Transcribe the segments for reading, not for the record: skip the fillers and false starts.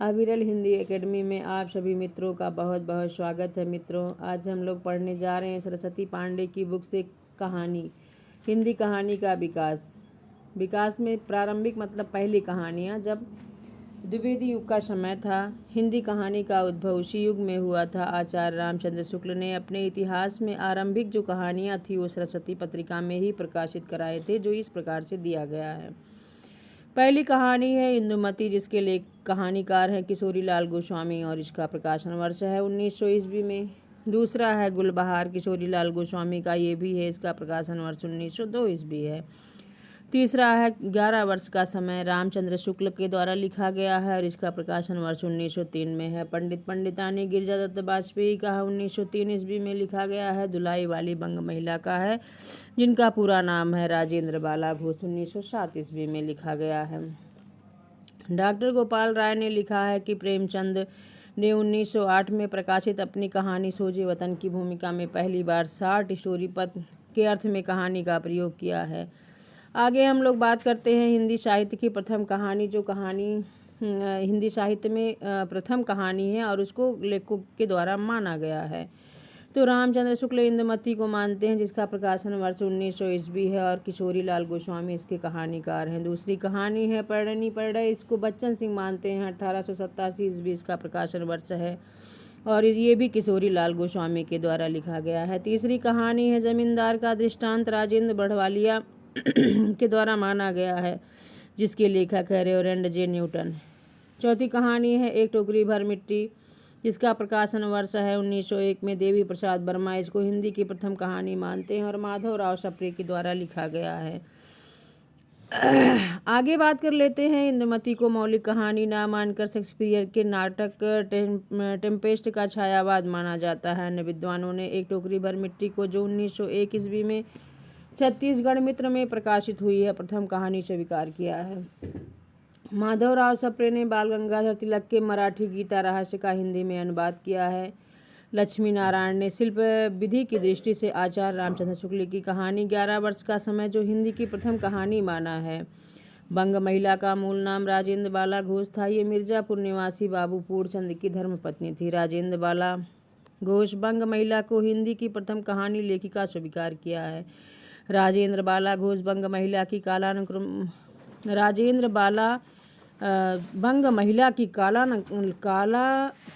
अविरल हिंदी एकेडमी में आप सभी मित्रों का बहुत बहुत स्वागत है। मित्रों, आज हम लोग पढ़ने जा रहे हैं सरस्वती पांडे की बुक से कहानी, हिंदी कहानी का विकास। विकास में प्रारंभिक मतलब पहली कहानियाँ। जब द्विवेदी युग का समय था, हिंदी कहानी का उद्भव उसी युग में हुआ था। आचार्य रामचंद्र शुक्ल ने अपने इतिहास में आरंभिक जो कहानियाँ थी वो सरस्वती पत्रिका में ही प्रकाशित कराए थे, जो इस प्रकार से दिया गया है। पहली कहानी है इंदुमती, जिसके लेख कहानीकार हैं किशोरी लाल गोस्वामी और इसका प्रकाशन वर्ष है 1900 ईस्वी में। दूसरा है गुलबहार, किशोरी लाल गोस्वामी का, ये भी है, इसका प्रकाशन वर्ष 1902 ईस्वी है। तीसरा है 11 वर्ष का समय, रामचंद्र शुक्ल के द्वारा लिखा गया है और इसका प्रकाशन वर्ष 1903 में है। पंडित पंडितानी गिरिजादत्त बाजपेयी का है, 1903 ईस्वी में लिखा गया है। दुलाई वाली बंग महिला का है, जिनका पूरा नाम है राजेंद्र बाला घोष, 1907 ईस्वी में लिखा गया है। डॉक्टर गोपाल राय ने लिखा है कि प्रेमचंद ने 1908 में प्रकाशित अपनी कहानी सोजे वतन की भूमिका में पहली बार शार्ट स्टोरी पद के अर्थ में कहानी का प्रयोग किया है। आगे हम लोग बात करते हैं हिंदी साहित्य की प्रथम कहानी, जो कहानी हिंदी साहित्य में प्रथम कहानी है और उसको लेखकों के द्वारा माना गया है। तो रामचंद्र शुक्ल इंदुमती को मानते हैं, जिसका प्रकाशन वर्ष 1900 ईस्वी है और किशोरी लाल गोस्वामी इसके कहानीकार हैं। दूसरी कहानी है पैड़नी पैड़े, इसको बच्चन सिंह मानते हैं, 1887 ईस्वी इसका प्रकाशन वर्ष है और ये भी किशोरी लाल गोस्वामी के द्वारा लिखा गया है। तीसरी कहानी है जमींदार का दृष्टांत, राजेंद्र बढ़वालिया के द्वारा माना गया है, जिसके लेखक है रेवरेंड जे न्यूटन। चौथी कहानी है एक टोकरी भर मिट्टी, जिसका प्रकाशन वर्ष है 1901 में। देवी प्रसाद वर्मा इसको हिंदी की प्रथम कहानी मानते हैं और माधव राव सप्रे के द्वारा लिखा गया है। आगे बात कर लेते हैं। इंदुमती को मौलिक कहानी ना मानकर शेक्सपियर के नाटक टेम्पेस्ट का छायावाद माना जाता है। अन्य विद्वानों ने एक टोकरी भर मिट्टी को, जो 1901 ईस्वी में छत्तीसगढ़ मित्र में प्रकाशित हुई है, प्रथम कहानी स्वीकार किया है। माधव राव सप्रे ने बाल गंगाधर तिलक के मराठी गीता रहस्य का हिंदी में अनुवाद किया है। लक्ष्मी नारायण ने शिल्प विधि की दृष्टि से आचार्य रामचंद्र शुक्ल की कहानी 11 वर्ष का समय, जो हिंदी की प्रथम कहानी माना है। बंग महिला का मूल नाम राजेंद्र बाला घोष था। ये मिर्जापुर निवासी बाबू पूर्णचंद की धर्मपत्नी थी। राजेंद्र बाला घोष बंग महिला को हिंदी की प्रथम कहानी लेखिका स्वीकार किया है। राजेंद्र बाला घोष बंग महिला की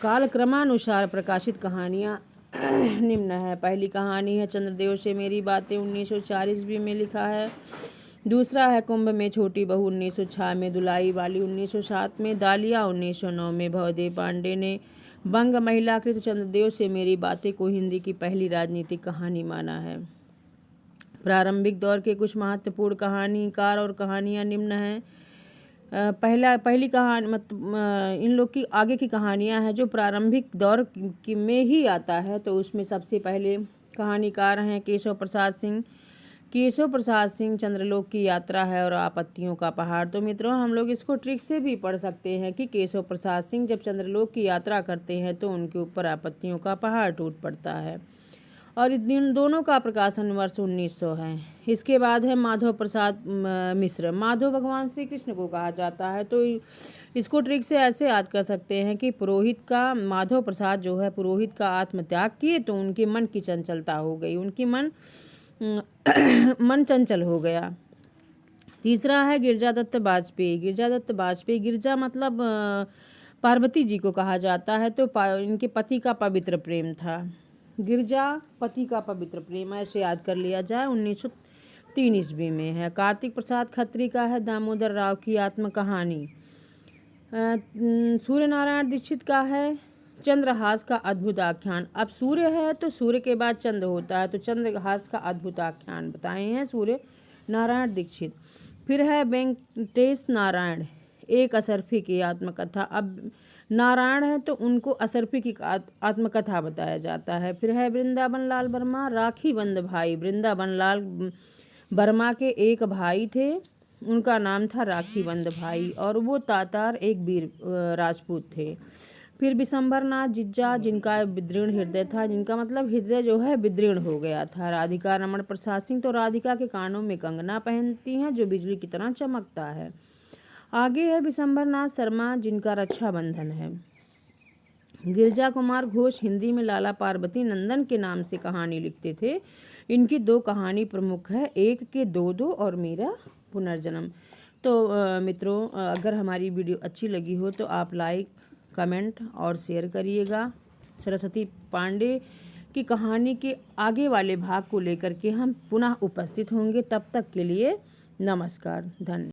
कालक्रमानुसार प्रकाशित कहानियाँ निम्न है। पहली कहानी है चंद्रदेव से मेरी बातें, 1904 ईस्वी में लिखा है। दूसरा है कुंभ में छोटी बहू, 1906 में। दुलाई वाली 1907 में। दालिया 1909 में। भवदेव पांडे ने बंग महिलाकृत चंद्रदेव से मेरी बातें को हिंदी की पहली राजनीतिक कहानी माना है। प्रारंभिक दौर के कुछ महत्वपूर्ण कहानीकार और कहानियाँ निम्न हैं। पहली कहानी इन लोग की आगे की कहानियाँ हैं जो प्रारंभिक दौर में ही आता है, तो उसमें सबसे पहले कहानीकार हैं केशव प्रसाद सिंह। केशव प्रसाद सिंह चंद्रलोक की यात्रा है और आपत्तियों का पहाड़। तो मित्रों, हम लोग इसको ट्रिक से भी पढ़ सकते हैं कि केशव प्रसाद सिंह जब चंद्रलोक की यात्रा करते हैं तो उनके ऊपर आपत्तियों का पहाड़ टूट पड़ता है और इन दोनों का प्रकाशन वर्ष 1900 है। इसके बाद है माधव प्रसाद मिश्र। माधव भगवान श्री कृष्ण को कहा जाता है, तो इसको ट्रिक से ऐसे याद कर सकते हैं कि पुरोहित का माधव प्रसाद जो है, पुरोहित का आत्मत्याग किए तो उनके मन की चंचलता हो गई, उनकी मन चंचल हो गया। तीसरा है गिरिजादत्त बाजपेयी। गिरिजादत्त बाजपेयी, गिरिजा मतलब पार्वती जी को कहा जाता है, तो इनके पति का पवित्र प्रेम था। गिरजा पति का पवित्र प्रेम, ऐसे याद कर लिया जाए। 1903 ईस्वी में है। कार्तिक प्रसाद खत्री का है दामोदर राव की आत्मकहानी। सूर्य नारायण दीक्षित का है चंद्रहास का अद्भुत आख्यान। अब सूर्य है तो सूर्य के बाद चंद्र होता है, तो चंद्रहास का अद्भुत आख्यान बताए हैं सूर्य नारायण दीक्षित। फिर है वेंकटेश नारायण, एक असरफी की आत्मकथा। अब नारायण है तो उनको असरफी की आत्मकथा बताया जाता है। फिर है वृंदावन लाल वर्मा, राखी बंद भाई। वृंदावन लाल वर्मा के एक भाई थे, उनका नाम था राखी बंद भाई और वो तातार एक वीर राजपूत थे। फिर विशंभर नाथ जिज्जा, जिनका विदीर्ण हृदय था, जिनका मतलब हृदय जो है विदीर्ण हो गया था। राधिका रमण प्रसाद सिंह, तो राधिका के कानों में कंगना पहनती हैं जो बिजली की तरह चमकता है। आगे है विशंबरनाथ शर्मा, जिनका रक्षाबंधन है। गिरिजा कुमार घोष हिंदी में लाला पार्वती नंदन के नाम से कहानी लिखते थे। इनकी 2 कहानी प्रमुख है, एक के दो दो और मेरा पुनर्जन्म। तो मित्रों, अगर हमारी वीडियो अच्छी लगी हो तो आप लाइक, कमेंट और शेयर करिएगा। सरस्वती पांडे की कहानी के आगे वाले भाग को लेकर के हम पुनः उपस्थित होंगे। तब तक के लिए नमस्कार, धन्यवाद।